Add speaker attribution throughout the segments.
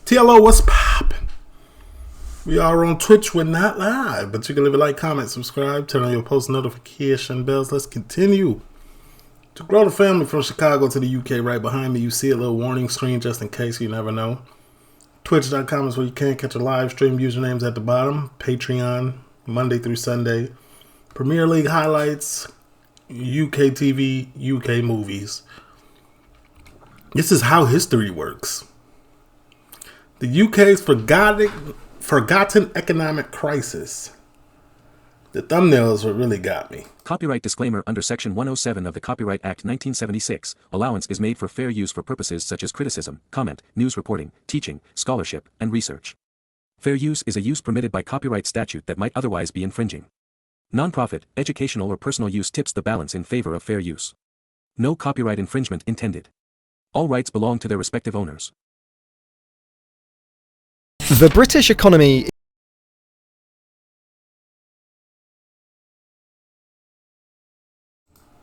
Speaker 1: TLO, what's poppin'? We are on Twitch. We're not live, but you can leave a like, comment, subscribe, turn on your post notification bells. Let's continue to grow the family from Chicago to the UK. Right behind me, you see a little warning screen just in case you never know. Twitch.com is where you can catch a live stream. Usernames at the bottom. Patreon, Monday through Sunday. Premier League highlights, UK TV, UK movies. This is how history works. The UK's forgotten economic crisis. The thumbnails what really got me.
Speaker 2: Copyright disclaimer. Under Section 107 of the Copyright Act 1976, allowance is made for fair use for purposes such as criticism, comment, news reporting, teaching, scholarship, and research. Fair use is a use permitted by copyright statute that might otherwise be infringing. Non-profit, educational or personal use tips the balance in favor of fair use. No copyright infringement intended. All rights belong to their respective owners.
Speaker 3: The British economy.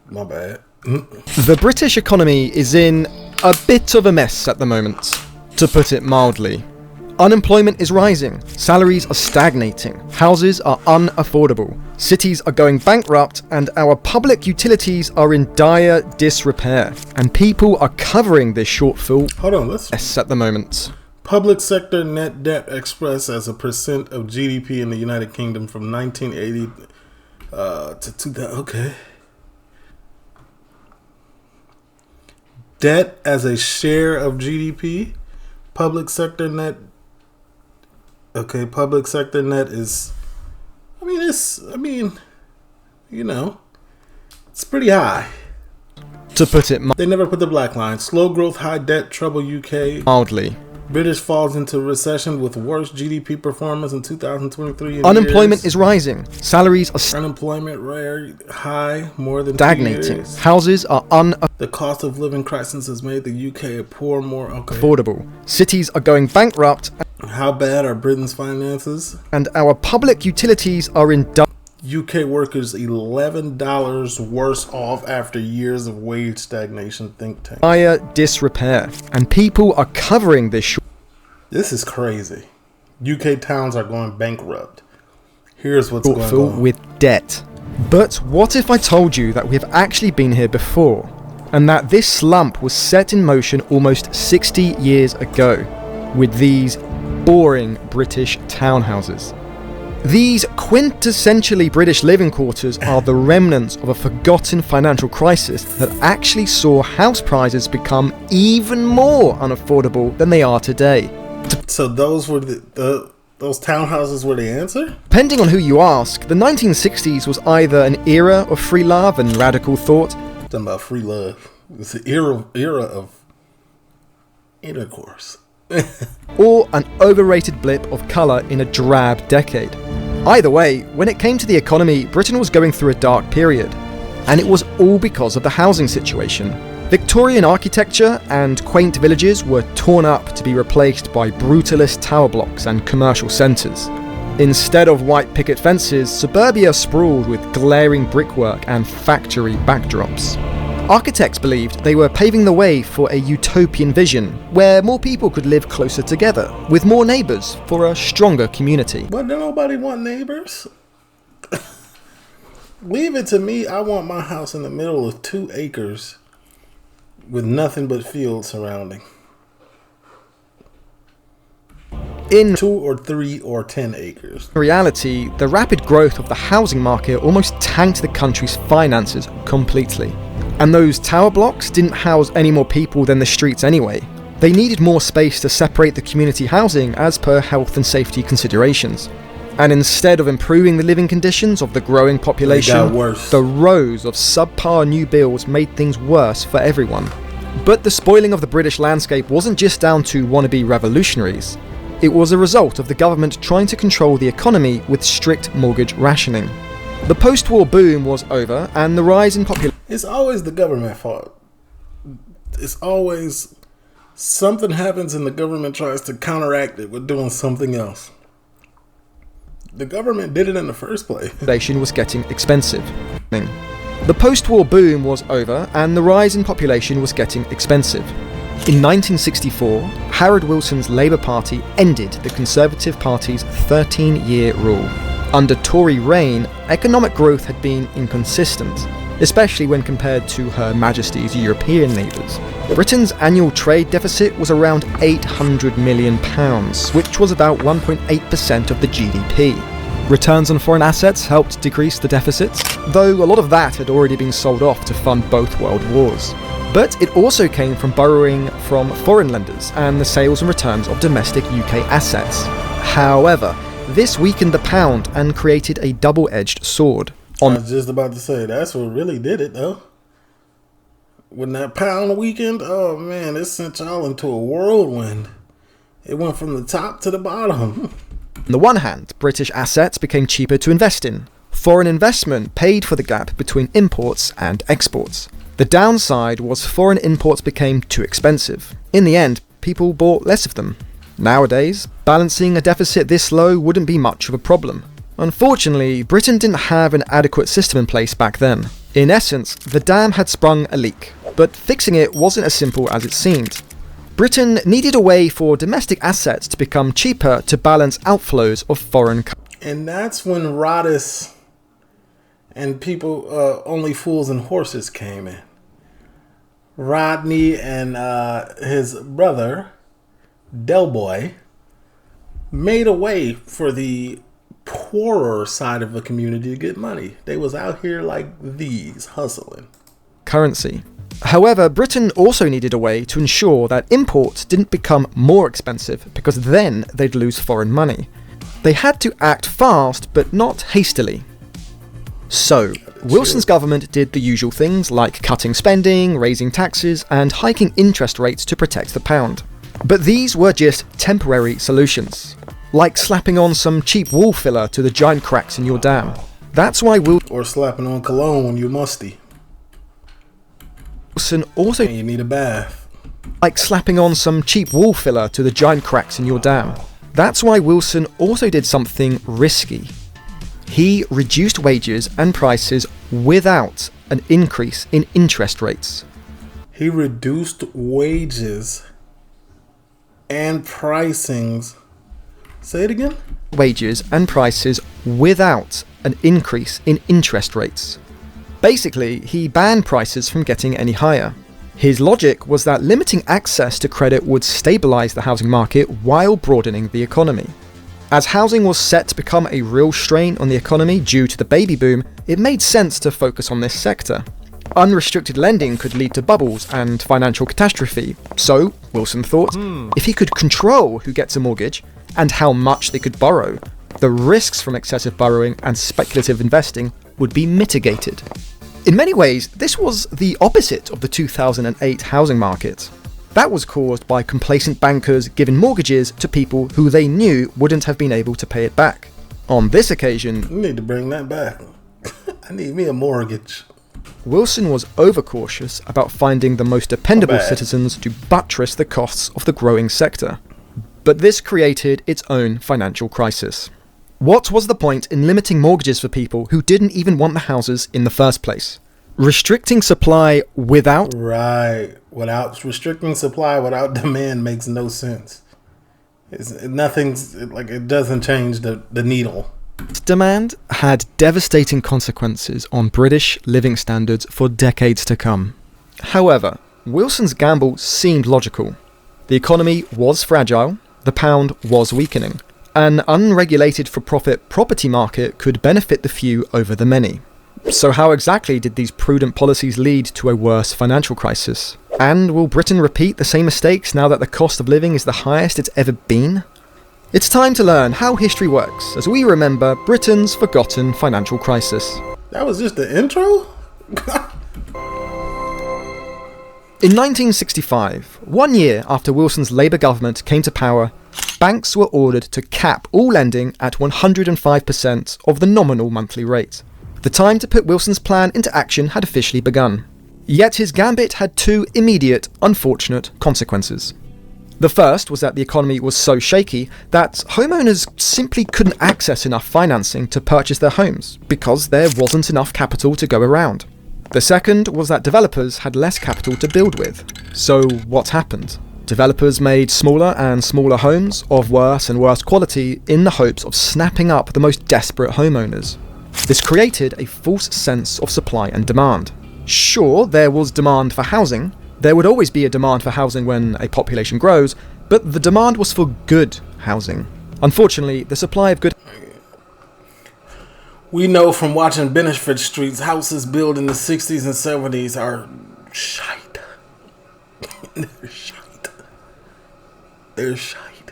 Speaker 1: My bad.
Speaker 3: The British economy is in a bit of a mess at the moment, to put it mildly. Unemployment is rising, salaries are stagnating, houses are unaffordable, cities are going bankrupt, and our public utilities are in dire disrepair. And people are covering this shortfall at the moment.
Speaker 1: Public sector net debt expressed as a percent of GDP in the United Kingdom from 1980 to 2000. Okay. Debt as a share of GDP. Public sector net. Okay, public sector net is. It's pretty high.
Speaker 3: To put it
Speaker 1: they never put the black line. Slow growth, high debt, trouble UK.
Speaker 3: Mildly.
Speaker 1: British falls into recession with worst GDP performance in 2023.
Speaker 3: Unemployment is rising. Salaries are
Speaker 1: unemployment rate high, more than
Speaker 3: stagnating. Houses are
Speaker 1: the cost of living crisis has made the UK a poor, more
Speaker 3: affordable. Cities are going bankrupt.
Speaker 1: How bad are Britain's finances?
Speaker 3: And our public utilities are in
Speaker 1: UK workers $11 worse off after years of wage stagnation. Think tank.
Speaker 3: Dire disrepair, and people are covering this.
Speaker 1: This is crazy. UK towns are going bankrupt. Here's what's going on.
Speaker 3: With debt. But what if I told you that we have actually been here before, and that this slump was set in motion almost 60 years ago, with these boring British townhouses? These quintessentially British living quarters are the remnants of a forgotten financial crisis that actually saw house prices become even more unaffordable than they are today.
Speaker 1: So those were those townhouses were the answer?
Speaker 3: Depending on who you ask, the 1960s was either an era of free love and radical thought.
Speaker 1: Talking about free love. It's an era of intercourse.
Speaker 3: Or an overrated blip of colour in a drab decade. Either way, when it came to the economy, Britain was going through a dark period. And it was all because of the housing situation. Victorian architecture and quaint villages were torn up to be replaced by brutalist tower blocks and commercial centres. Instead of white picket fences, suburbia sprawled with glaring brickwork and factory backdrops. Architects believed they were paving the way for a utopian vision, where more people could live closer together, with more neighbours for a stronger community.
Speaker 1: But don't nobody want neighbours? Leave it to me. I want my house in the middle of 2 acres with nothing but fields surrounding. In 2 or 3 or 10 acres.
Speaker 3: In reality, the rapid growth of the housing market almost tanked the country's finances completely. And those tower blocks didn't house any more people than the streets anyway. They needed more space to separate the community housing as per health and safety considerations. And instead of improving the living conditions of the growing population, the rows of subpar new builds made things worse for everyone. But the spoiling of the British landscape wasn't just down to wannabe revolutionaries. It was a result of the government trying to control the economy with strict mortgage rationing. The post-war boom was over, and the rise in population...
Speaker 1: It's always the government fault. It's always something happens and the government tries to counteract it with doing something else. The government did it in the first place.
Speaker 3: Population was getting expensive. The post-war boom was over, and the rise in population was getting expensive. In 1964, Harold Wilson's Labour Party ended the Conservative Party's 13-year rule. Under Tory reign, economic growth had been inconsistent, especially when compared to Her Majesty's European neighbours. Britain's annual trade deficit was around £800 million, which was about 1.8% of the GDP. Returns on foreign assets helped decrease the deficit, though a lot of that had already been sold off to fund both world wars. But it also came from borrowing from foreign lenders and the sales and returns of domestic UK assets. However, this weakened the pound and created a double-edged sword.
Speaker 1: I was just about to say, that's what really did it, though. When that pound weakened, oh man, it sent y'all into a whirlwind. It went from the top to the bottom.
Speaker 3: On the one hand, British assets became cheaper to invest in. Foreign investment paid for the gap between imports and exports. The downside was foreign imports became too expensive. In the end, people bought less of them. Nowadays, balancing a deficit this low wouldn't be much of a problem. Unfortunately, Britain didn't have an adequate system in place back then. In essence, the dam had sprung a leak, but fixing it wasn't as simple as it seemed. Britain needed a way for domestic assets to become cheaper to balance outflows of foreign currency.
Speaker 1: And that's when Rodis and people, Only Fools and Horses came in. Rodney and his brother, Del Boy, made a way for the poorer side of the community to get money. They was out here like these, hustling.
Speaker 3: Currency. However, Britain also needed a way to ensure that imports didn't become more expensive, because then they'd lose foreign money. They had to act fast, but not hastily. So, Wilson's government did the usual things like cutting spending, raising taxes, and hiking interest rates to protect the pound. But these were just temporary solutions, like slapping on some cheap wall filler to the giant cracks in your dam. That's why
Speaker 1: Or slapping on cologne when you're musty.
Speaker 3: Wilson also
Speaker 1: And you need a bath.
Speaker 3: like slapping on some cheap wall filler to the giant cracks in your dam. That's why Wilson also did something risky. He reduced wages and prices without an increase in interest rates.
Speaker 1: He reduced wages and pricings. Say it again?
Speaker 3: Wages and prices without an increase in interest rates. Basically, he banned prices from getting any higher. His logic was that limiting access to credit would stabilise the housing market while broadening the economy. As housing was set to become a real strain on the economy due to the baby boom, it made sense to focus on this sector. Unrestricted lending could lead to bubbles and financial catastrophe, so Wilson thought if he could control who gets a mortgage and how much they could borrow, the risks from excessive borrowing and speculative investing would be mitigated. In many ways, this was the opposite of the 2008 housing market. That was caused by complacent bankers giving mortgages to people who they knew wouldn't have been able to pay it back. On this occasion,
Speaker 1: You need to bring that back. I need me a mortgage.
Speaker 3: Wilson was overcautious about finding the most dependable
Speaker 1: bad.
Speaker 3: citizens to buttress the costs of the growing sector. But this created its own financial crisis. What was the point in limiting mortgages for people who didn't even want the houses in the first place? Restricting supply without
Speaker 1: Right. Without restricting supply, without demand makes no sense. It doesn't change the needle.
Speaker 3: demand had devastating consequences on British living standards for decades to come. However, Wilson's gamble seemed logical. The economy was fragile, the pound was weakening. An unregulated for-profit property market could benefit the few over the many. So how exactly did these prudent policies lead to a worse financial crisis? And will Britain repeat the same mistakes now that the cost of living is the highest it's ever been? It's time to learn how history works as we remember Britain's forgotten financial crisis.
Speaker 1: That was just the intro?
Speaker 3: In 1965, 1 year after Wilson's Labour government came to power, banks were ordered to cap all lending at 105% of the nominal monthly rate. The time to put Wilson's plan into action had officially begun. Yet his gambit had two immediate, unfortunate consequences. The first was that the economy was so shaky that homeowners simply couldn't access enough financing to purchase their homes because there wasn't enough capital to go around. The second was that developers had less capital to build with. So what happened? Developers made smaller and smaller homes of worse and worse quality in the hopes of snapping up the most desperate homeowners. This created a false sense of supply and demand. Sure, there was demand for housing. There would always be a demand for housing when a population grows, but the demand was for good housing. Unfortunately, the supply of good...
Speaker 1: We know from watching Benefit Streets, houses built in the 60s and 70s are shite. They're shite. They're shite.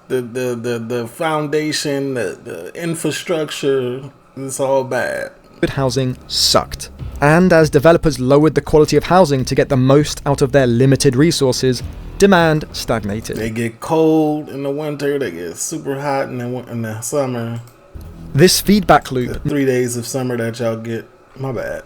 Speaker 1: The foundation, the infrastructure, it's all bad.
Speaker 3: Good housing sucked. And as developers lowered the quality of housing to get the most out of their limited resources, demand stagnated.
Speaker 1: They get cold in the winter, they get super hot in the summer.
Speaker 3: This feedback loop,
Speaker 1: The 3 days of summer that y'all get, my bad.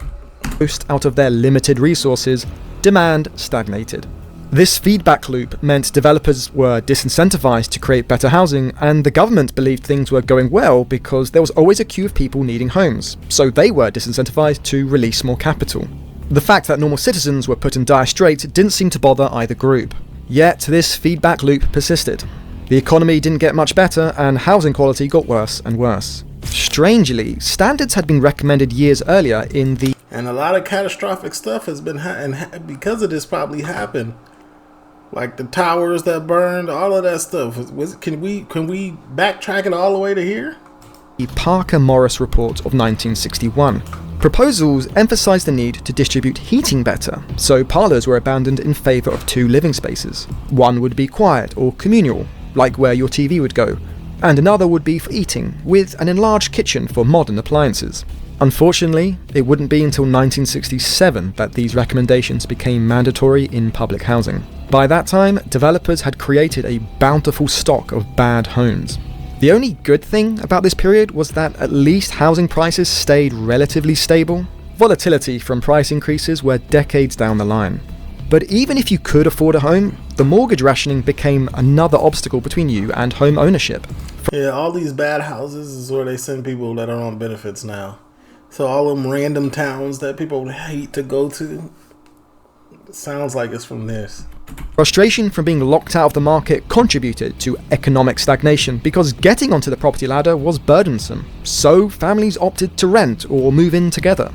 Speaker 3: Most out of their limited resources, demand stagnated. This feedback loop meant developers were disincentivized to create better housing, and the government believed things were going well because there was always a queue of people needing homes, so they were disincentivized to release more capital. The fact that normal citizens were put in dire straits didn't seem to bother either group. Yet this feedback loop persisted. The economy didn't get much better, and housing quality got worse and worse. Strangely, standards had been recommended years earlier in the...
Speaker 1: And a lot of catastrophic stuff has been, and because of this probably happened. Like the towers that burned, all of that stuff. Can we backtrack it all the way to here?
Speaker 3: The Parker-Morris Report of 1961. Proposals emphasised the need to distribute heating better, so parlours were abandoned in favour of two living spaces. One would be quiet or communal, like where your TV would go, and another would be for eating, with an enlarged kitchen for modern appliances. Unfortunately, it wouldn't be until 1967 that these recommendations became mandatory in public housing. By that time, developers had created a bountiful stock of bad homes. The only good thing about this period was that at least housing prices stayed relatively stable. Volatility from price increases were decades down the line. But even if you could afford a home, the mortgage rationing became another obstacle between you and home ownership.
Speaker 1: Yeah, all these bad houses is where they send people that are on benefits now. So all them random towns that people hate to go to, sounds like it's from this.
Speaker 3: Frustration from being locked out of the market contributed to economic stagnation because getting onto the property ladder was burdensome. So families opted to rent or move in together.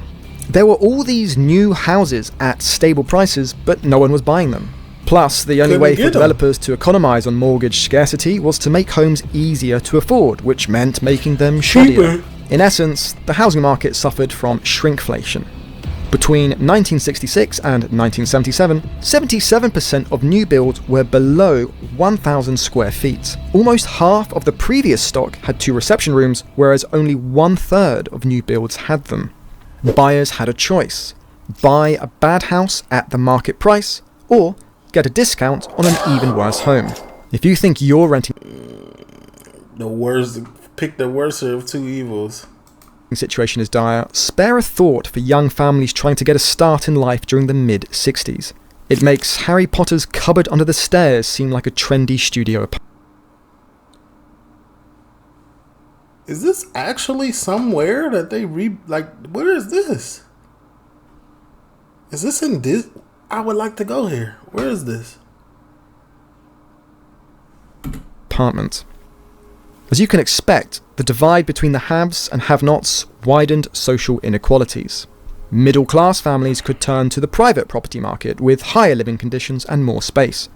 Speaker 3: There were all these new houses at stable prices, but no one was buying them. Plus, the only way for developers to economize on mortgage scarcity was to make homes easier to afford, which meant making them shoddier. In essence, the housing market suffered from shrinkflation. Between 1966 and 1977, 77% of new builds were below 1,000 square feet. Almost half of the previous stock had 2 reception rooms, whereas only 1/3 of new builds had them. Buyers had a choice: buy a bad house at the market price, or get a discount on an even worse home. If you think you're renting
Speaker 1: Pick the worst of two evils.
Speaker 3: Situation is dire, spare a thought for young families trying to get a start in life during the mid-60s. It makes Harry Potter's cupboard under the stairs seem like a trendy studio apartment.
Speaker 1: Is this actually somewhere that they where is this? Is this in Disney? I would like to go here. Where is this?
Speaker 3: As you can expect, the divide between the haves and have-nots widened social inequalities. Middle-class families could turn to the private property market with higher living conditions and more space.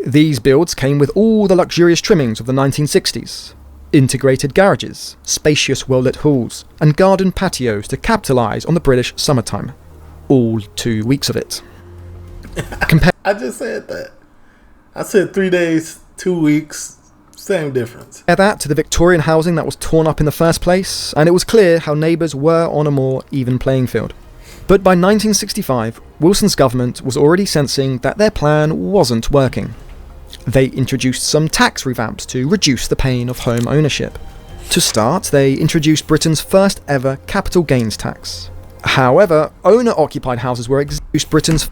Speaker 3: These builds came with all the luxurious trimmings of the 1960s. Integrated garages, spacious well-lit halls, and garden patios to capitalise on the British summertime. All 2 weeks of it.
Speaker 1: I just said that. I said 3 days, 2 weeks. Same difference.
Speaker 3: Compare that to the Victorian housing that was torn up in the first place, and it was clear how neighbours were on a more even playing field. But by 1965, Wilson's government was already sensing that their plan wasn't working. They introduced some tax revamps to reduce the pain of home ownership. To start, they introduced Britain's first ever capital gains tax. However, owner-occupied houses were Britain's...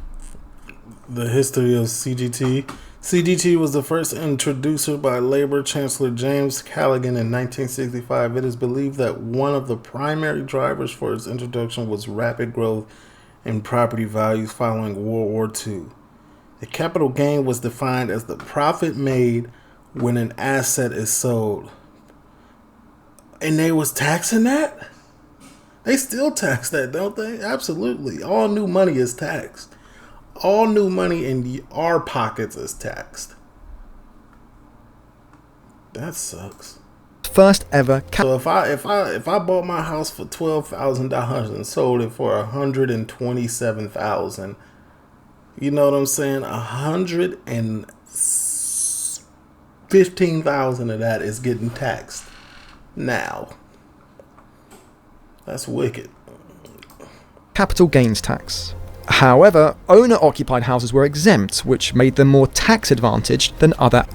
Speaker 1: The history of CGT. CDT was the first introducer by Labor Chancellor James Callaghan in 1965. It is believed that one of the primary drivers for its introduction was rapid growth in property values following World War II. The capital gain was defined as the profit made when an asset is sold. And they was taxing that? They still tax that, don't they? Absolutely. All new money is taxed. All new money in our pockets is taxed. That sucks.
Speaker 3: First ever
Speaker 1: So if I bought my house for $12,000 and sold it for $127,000, you know what I'm saying? $115,000 of that is getting taxed now. That's wicked.
Speaker 3: capital gains tax. However, owner-occupied houses were exempt, which made them more tax-advantaged than other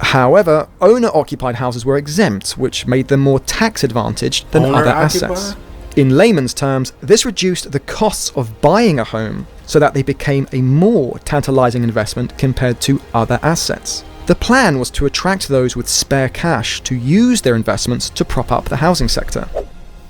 Speaker 3: assets. In layman's terms, this reduced the costs of buying a home so that they became a more tantalizing investment compared to other assets. The plan was to attract those with spare cash to use their investments to prop up the housing sector.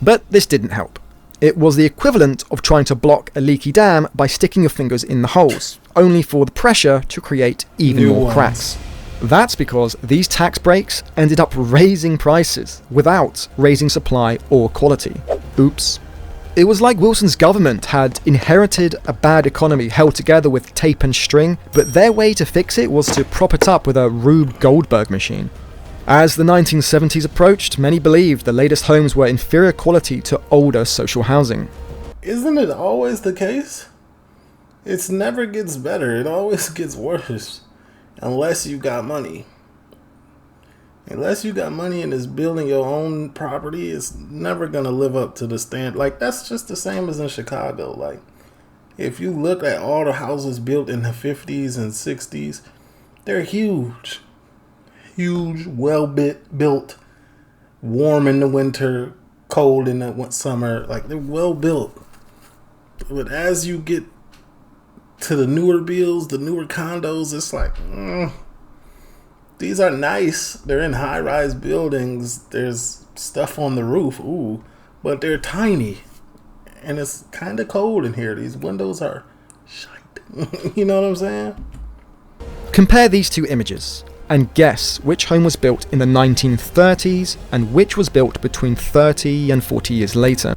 Speaker 3: But this didn't help. It was the equivalent of trying to block a leaky dam by sticking your fingers in the holes, only for the pressure to create even more cracks. That's because these tax breaks ended up raising prices without raising supply or quality. Oops. It was like Wilson's government had inherited a bad economy held together with tape and string, but their way to fix it was to prop it up with a Rube Goldberg machine. As the 1970s approached, many believed the latest homes were inferior quality to older social housing.
Speaker 1: Isn't it always the case? It never gets better. It always gets worse. Unless you got money. Unless you got money and is building your own property, it's never going to live up to the standard. Like, that's just the same as in Chicago. Like, if you look at all the houses built in the 50s and 60s, they're huge. Huge, well-built, warm in the winter, cold in the summer. Like, they're well-built. But as you get to the newer builds, the newer condos, it's like, these are nice. They're in high-rise buildings. There's stuff on the roof, but they're tiny. And it's kind of cold in here. These windows are shite. You know what I'm saying?
Speaker 3: Compare these two images and guess which home was built in the 1930s and which was built between 30 and 40 years later.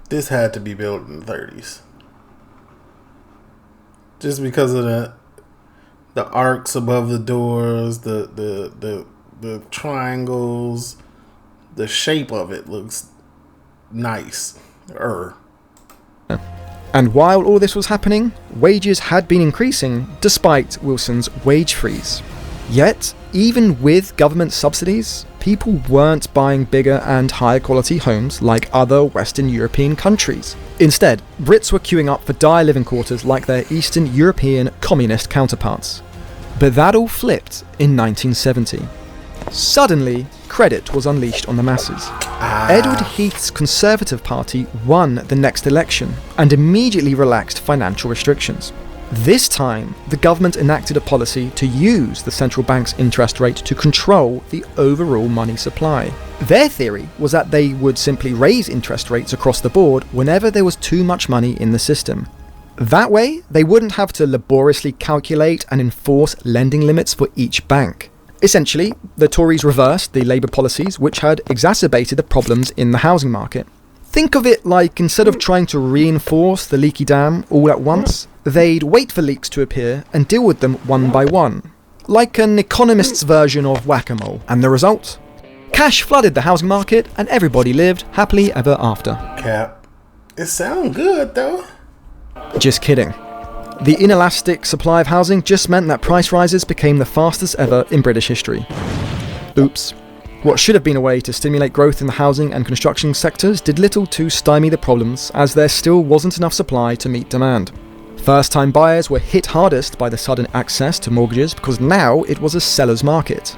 Speaker 1: This had to be built in the 30s. Just because of the arcs above the doors, the triangles, the shape of it looks nice.
Speaker 3: And while all this was happening, wages had been increasing despite Wilson's wage freeze. Yet, even with government subsidies, people weren't buying bigger and higher quality homes like other Western European countries. Instead, Brits were queuing up for dire living quarters like their Eastern European communist counterparts. But that all flipped in 1970. Suddenly, credit was unleashed on the masses. Edward Heath's Conservative Party won the next election and immediately relaxed financial restrictions. This time, the government enacted a policy to use the central bank's interest rate to control the overall money supply. Their theory was that they would simply raise interest rates across the board whenever there was too much money in the system. That way, they wouldn't have to laboriously calculate and enforce lending limits for each bank. Essentially, the Tories reversed the Labour policies which had exacerbated the problems in the housing market. Think of it like instead of trying to reinforce the leaky dam all at once, they'd wait for leaks to appear and deal with them one by one. Like an economist's version of whack-a-mole. And the result? Cash flooded the housing market and everybody lived happily ever after.
Speaker 1: Cap. It sounds good though.
Speaker 3: Just kidding. The inelastic supply of housing just meant that price rises became the fastest ever in British history. Oops. What should have been a way to stimulate growth in the housing and construction sectors did little to stymie the problems, as there still wasn't enough supply to meet demand. First-time buyers were hit hardest by the sudden access to mortgages because now it was a seller's market.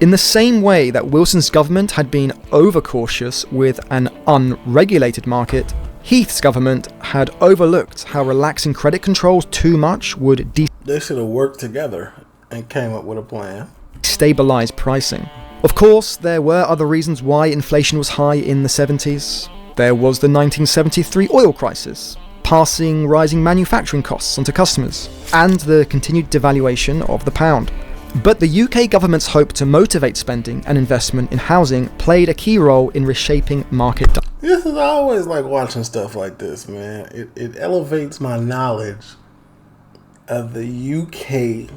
Speaker 3: In the same way that Wilson's government had been overcautious with an unregulated market, Heath's government had overlooked how relaxing credit controls too much would
Speaker 1: They should have worked together and came up with a plan.
Speaker 3: Stabilize pricing. Of course, there were other reasons why inflation was high in the 70s. There was the 1973 oil crisis, passing rising manufacturing costs onto customers, and the continued devaluation of the pound. But the UK government's hope to motivate spending and investment in housing played a key role in reshaping market.
Speaker 1: This is always like watching stuff like this, man. It elevates my knowledge of the UK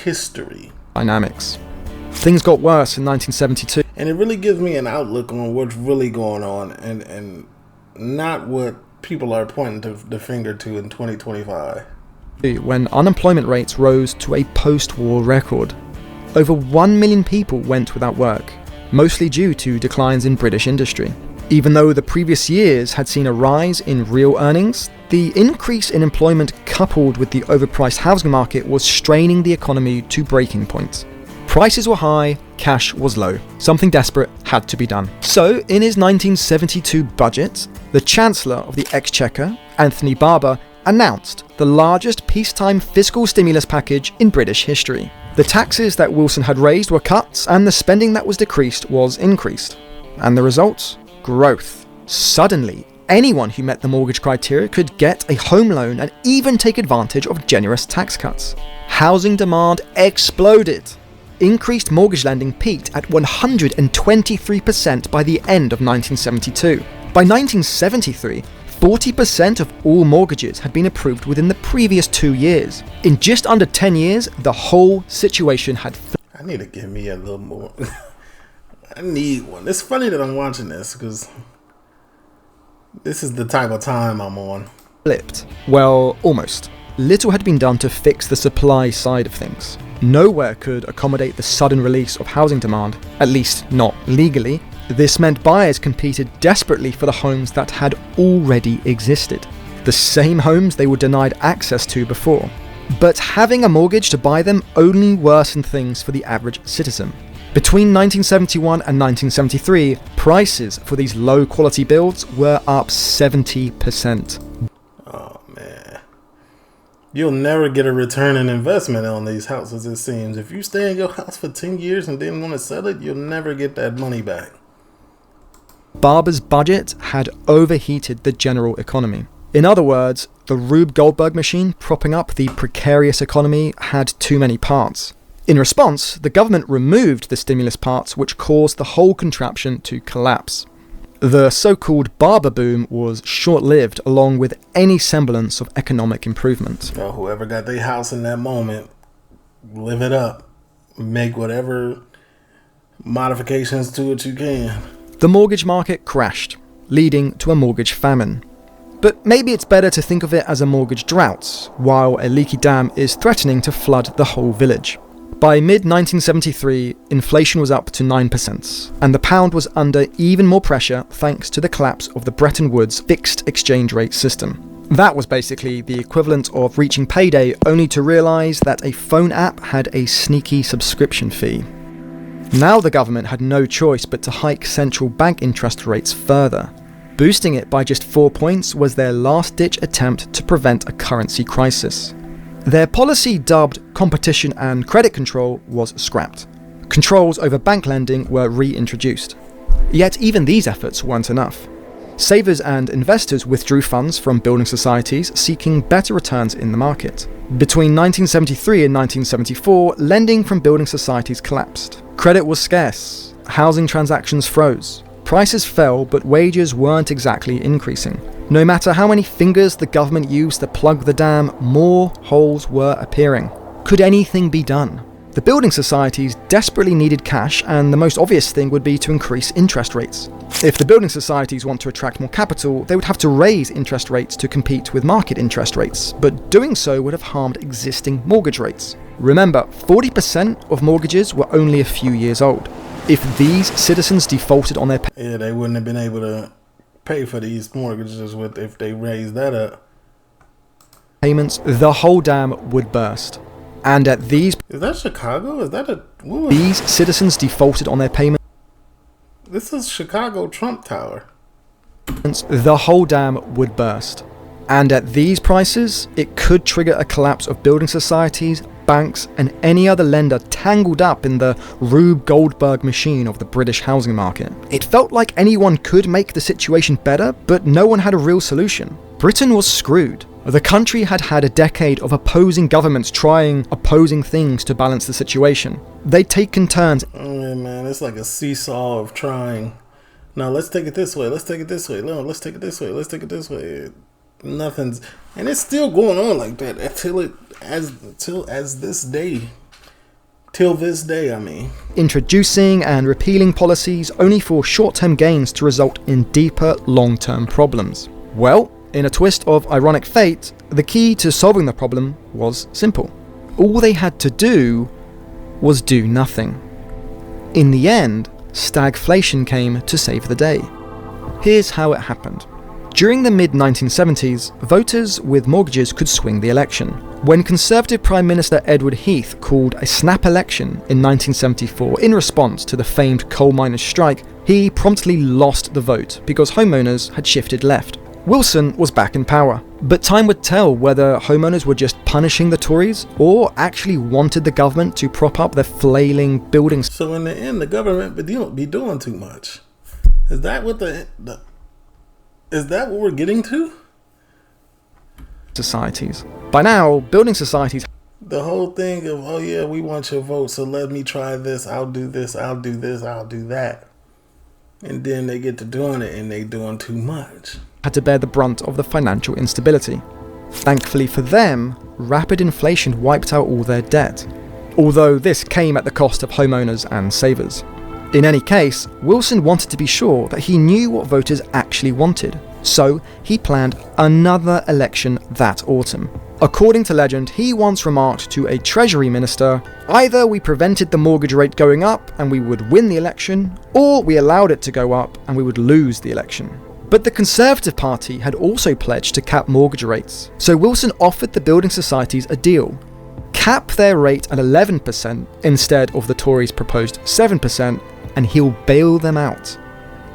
Speaker 1: history
Speaker 3: Dynamics. Things got worse in 1972.
Speaker 1: and it really gives me an outlook on what's really going on and not what people are pointing the finger to in 2025,
Speaker 3: when unemployment rates rose to a post-war record. Over 1 million people went without work, mostly due to declines in British industry. Even though the previous years had seen a rise in real earnings, the increase in employment coupled with the overpriced housing market was straining the economy to breaking point. Prices were high, cash was low. Something desperate had to be done. So, in his 1972 budget, the Chancellor of the Exchequer, Anthony Barber, announced the largest peacetime fiscal stimulus package in British history. The taxes that Wilson had raised were cut, and the spending that was decreased was increased. And the result? Growth. Suddenly, anyone who met the mortgage criteria could get a home loan and even take advantage of generous tax cuts. Housing demand exploded. Increased mortgage lending peaked at 123% by the end of 1972. By 1973, 40% of all mortgages had been approved within the previous 2 years. In just under 10 years, the whole situation had
Speaker 1: I need to give me a little more. I need one. It's funny that I'm watching this because this is the type of time I'm on.
Speaker 3: flipped. Well, almost. Little had been done to fix the supply side of things. Nowhere could accommodate the sudden release of housing demand, at least not legally. This meant buyers competed desperately for the homes that had already existed, the same homes they were denied access to before. But having a mortgage to buy them only worsened things for the average citizen. Between 1971 and 1973, prices for these low-quality builds were up 70%.
Speaker 1: Oh, man. You'll never get a return on investment on these houses, it seems. If you stay in your house for 10 years and then want to sell it, you'll never get that money back.
Speaker 3: Barber's budget had overheated the general economy. In other words, the Rube Goldberg machine propping up the precarious economy had too many parts. In response, the government removed the stimulus parts, which caused the whole contraption to collapse. The so-called Barber Boom was short-lived, along with any semblance of economic improvement.
Speaker 1: Well, whoever got their house in that moment, live it up. Make whatever modifications to it you can.
Speaker 3: The mortgage market crashed, leading to a mortgage famine. But maybe it's better to think of it as a mortgage drought, while a leaky dam is threatening to flood the whole village. By mid-1973, inflation was up to 9%, and the pound was under even more pressure thanks to the collapse of the Bretton Woods fixed exchange rate system. That was basically the equivalent of reaching payday only to realise that a phone app had a sneaky subscription fee. Now the government had no choice but to hike central bank interest rates further. Boosting it by just 4 points was their last-ditch attempt to prevent a currency crisis. Their policy, dubbed competition and credit control, was scrapped. Controls over bank lending were reintroduced. Yet even these efforts weren't enough. Savers and investors withdrew funds from building societies seeking better returns in the market. Between 1973 and 1974, lending from building societies collapsed. Credit was scarce. Housing transactions froze. Prices fell, but wages weren't exactly increasing. No matter how many fingers the government used to plug the dam, more holes were appearing. Could anything be done? The building societies desperately needed cash, and the most obvious thing would be to increase interest rates. If the building societies want to attract more capital, they would have to raise interest rates to compete with market interest rates, but doing so would have harmed existing mortgage rates. Remember, 40% of mortgages were only a few years old. If these citizens defaulted on their
Speaker 1: They wouldn't have been able to pay for these mortgages if they raised that up.
Speaker 3: payments, the whole dam would burst. And at these
Speaker 1: Is that Chicago? Is that a...
Speaker 3: these citizens defaulted on their payments,
Speaker 1: This is Chicago Trump Tower.
Speaker 3: the whole dam would burst. And at these prices, it could trigger a collapse of building societies, banks, and any other lender tangled up in the Rube Goldberg machine of the British housing market. It felt like anyone could make the situation better, but no one had a real solution. Britain was screwed. The country had had a decade of opposing governments trying opposing things to balance the situation. They'd taken turns.
Speaker 1: Yeah, man, it's like a seesaw of trying. No, let's take it this way. Let's take it this way. No, let's take it this way. Let's take it this way. Nothing's, and it's still going on like that till this day. I mean,
Speaker 3: introducing and repealing policies only for short-term gains to result in deeper long-term problems. Well, in a twist of ironic fate, the key to solving the problem was simple. All they had to do was do nothing. In the end, stagflation came to save the day. Here's how it happened. During the mid-1970s, voters with mortgages could swing the election. When Conservative Prime Minister Edward Heath called a snap election in 1974 in response to the famed coal miners' strike, he promptly lost the vote because homeowners had shifted left. Wilson was back in power, but time would tell whether homeowners were just punishing the Tories or actually wanted the government to prop up their flailing buildings.
Speaker 1: So in the end, the government be doing too much. Is that what is that what we're getting to?
Speaker 3: Societies. By now, building societies.
Speaker 1: The whole thing of, oh yeah, we want your vote, so let me try this, I'll do this, I'll do this, I'll do that. And then they get to doing it and they doing too much.
Speaker 3: Had to bear the brunt of the financial instability. Thankfully for them, rapid inflation wiped out all their debt. Although this came at the cost of homeowners and savers. In any case, Wilson wanted to be sure that he knew what voters actually wanted, so he planned another election that autumn. According to legend, he once remarked to a Treasury minister, either we prevented the mortgage rate going up and we would win the election, or we allowed it to go up and we would lose the election. But the Conservative Party had also pledged to cap mortgage rates, so Wilson offered the building societies a deal. Cap their rate at 11% instead of the Tories' proposed 7%, and he'll bail them out.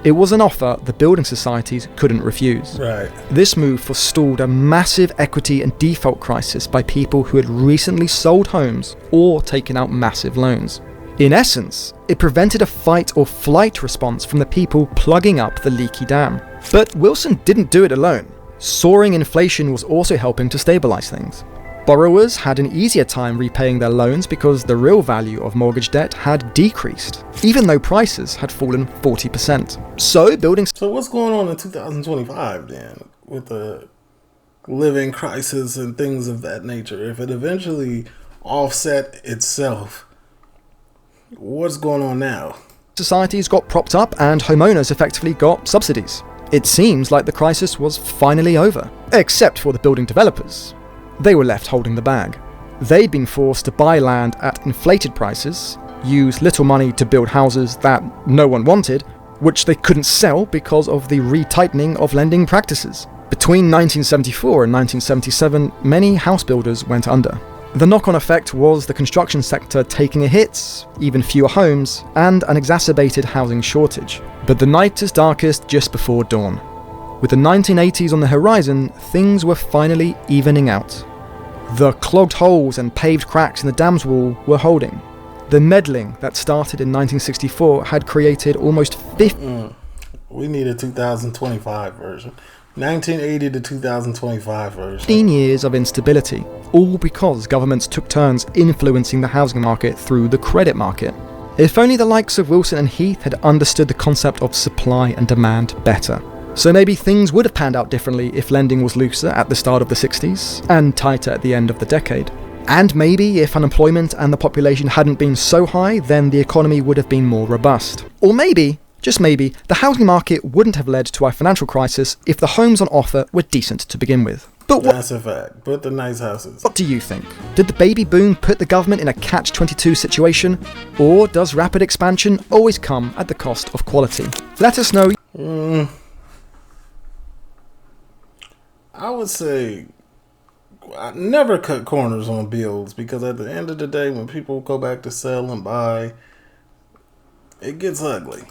Speaker 3: It was an offer the building societies couldn't refuse.
Speaker 1: Right.
Speaker 3: This move forestalled a massive equity and default crisis by people who had recently sold homes or taken out massive loans. In essence, it prevented a fight or flight response from the people plugging up the leaky dam. But Wilson didn't do it alone. Soaring inflation was also helping to stabilize things. Borrowers had an easier time repaying their loans because the real value of mortgage debt had decreased, even though prices had fallen 40%. So
Speaker 1: what's going on in 2025 then with the living crisis and things of that nature? If it eventually offset itself, what's going on now?
Speaker 3: Societies got propped up and homeowners effectively got subsidies. It seems like the crisis was finally over, except for the building developers. They were left holding the bag. They'd been forced to buy land at inflated prices, use little money to build houses that no one wanted, which they couldn't sell because of the retightening of lending practices. Between 1974 and 1977, many house builders went under. The knock-on effect was the construction sector taking a hit, even fewer homes, and an exacerbated housing shortage. But the night is darkest just before dawn. With the 1980s on the horizon, things were finally evening out. The clogged holes and paved cracks in the dam's wall were holding. The meddling that started in 1964 had created almost 50...
Speaker 1: We need a 2025 version. 1980 to 2025 version.
Speaker 3: 15 years of instability, all because governments took turns influencing the housing market through the credit market. If only the likes of Wilson and Heath had understood the concept of supply and demand better. So maybe things would have panned out differently if lending was looser at the start of the 60s and tighter at the end of the decade. And maybe if unemployment and the population hadn't been so high, then the economy would have been more robust. Or maybe, just maybe, the housing market wouldn't have led to our financial crisis if the homes on offer were decent to begin with. But
Speaker 1: that's a fact. But the nice houses.
Speaker 3: What do you think? Did the baby boom put the government in a catch-22 situation? Or does rapid expansion always come at the cost of quality? Let us know.
Speaker 1: I would say I never cut corners on bills, because at the end of the day, when people go back to sell and buy, it gets ugly.